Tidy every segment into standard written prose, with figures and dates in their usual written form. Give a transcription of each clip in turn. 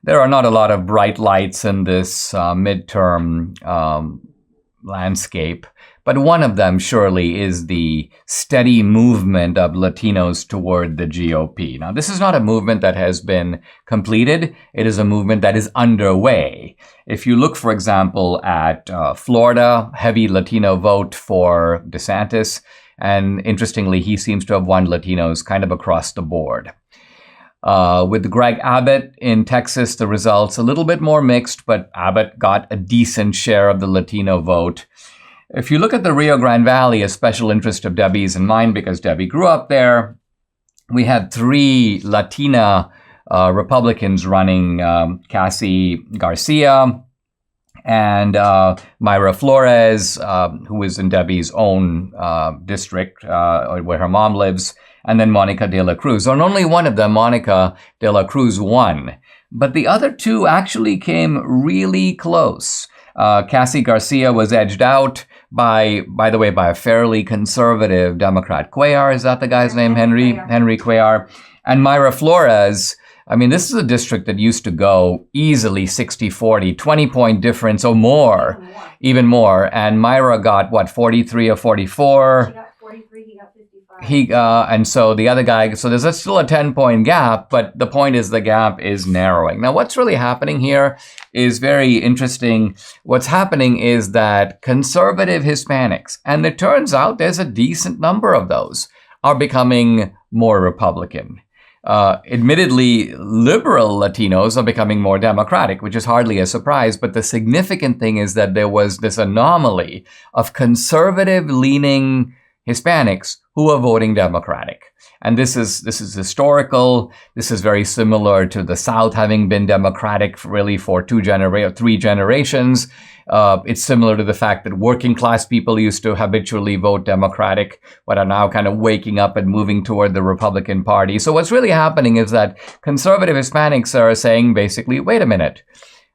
there are not a lot of bright lights in this midterm landscape. But one of them surely is the steady movement of Latinos toward the GOP. Now, this is not a movement that has been completed. It is a movement that is underway. If you look, for example, at Florida, heavy Latino vote for DeSantis. And interestingly, he seems to have won Latinos kind of across the board. With Greg Abbott in Texas, the results a little bit more mixed, but Abbott got a decent share of the Latino vote. If you look at the Rio Grande Valley, a special interest of Debbie's and mine, because Debbie grew up there, we had 3 Latina Republicans running, Cassie Garcia and Mayra Flores, who was in Debbie's own district where her mom lives, and then Monica de la Cruz. And only one of them, Monica de la Cruz, won. But the other 2 actually came really close. Cassie Garcia was edged out by the way, by a fairly conservative Democrat. Cuellar, is that the guy's name? Henry Cuellar. And Mayra Flores, I mean, this is a district that used to go easily 60-40, 20-point difference or more, even more. And Mayra got, what, 43 or 44? She got 43, he got 55. And so the other guy, so there's still a 10-point gap, but the point is the gap is narrowing. Now, what's really happening here is very interesting. What's happening is that conservative Hispanics, and it turns out there's a decent number of those, are becoming more Republican. Admittedly, liberal Latinos are becoming more Democratic, which is hardly a surprise. But the significant thing is that there was this anomaly of conservative-leaning Hispanics who are voting Democratic. And this is historical. This is very similar to the South having been Democratic really for 3 generations. It's similar to the fact that working class people used to habitually vote Democratic, but are now kind of waking up and moving toward the Republican Party. So what's really happening is that conservative Hispanics are saying basically, wait a minute,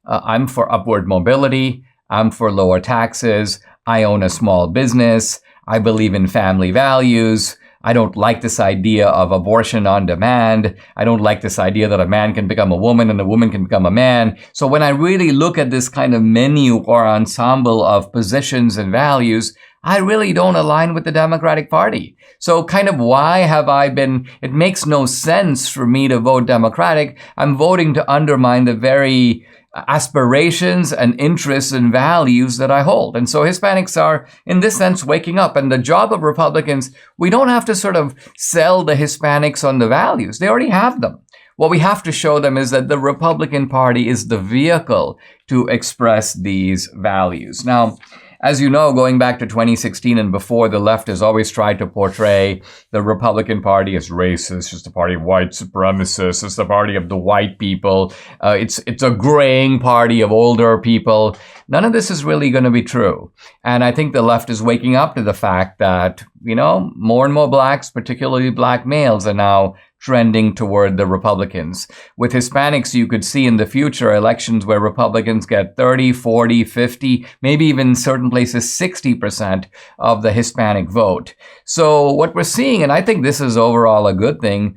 I'm for upward mobility. I'm for lower taxes. I own a small business. I believe in family values. I don't like this idea of abortion on demand. I don't like this idea that a man can become a woman and a woman can become a man. So when I really look at this kind of menu or ensemble of positions and values, I really don't align with the Democratic Party. So kind of why have I been, it makes no sense for me to vote Democratic. I'm voting to undermine the very aspirations and interests and values that I hold. And so Hispanics are, in this sense, waking up. And the job of Republicans, we don't have to sort of sell the Hispanics on the values. They already have them. What we have to show them is that the Republican Party is the vehicle to express these values. Now, as you know, going back to 2016 and before, the left has always tried to portray the Republican Party as racist. It's the party of white supremacists. It's the party of the white people. It's a graying party of older people. None of this is really going to be true. And I think the left is waking up to the fact that, more and more blacks, particularly black males, are now trending toward the Republicans. With Hispanics, you could see in the future elections where Republicans get 30, 40, 50, maybe even in certain places 60% of the Hispanic vote. So what we're seeing, and I think this is overall a good thing,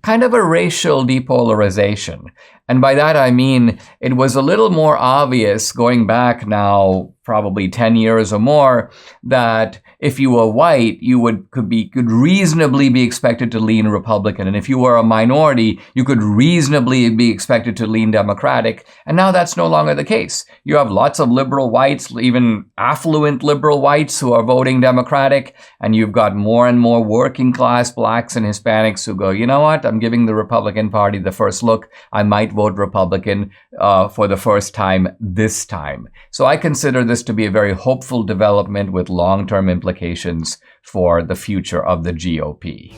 kind of a racial depolarization. And by that I mean it was a little more obvious going back now probably 10 years or more that if you were white, you could reasonably be expected to lean Republican. And if you were a minority, you could reasonably be expected to lean Democratic. And now that's no longer the case. You have lots of liberal whites, even affluent liberal whites who are voting Democratic. And you've got more and more working class blacks and Hispanics who go, you know what? I'm giving the Republican Party the first look. I might vote Republican for the first time this time. So I consider this to be a very hopeful development with long-term implications for the future of the GOP.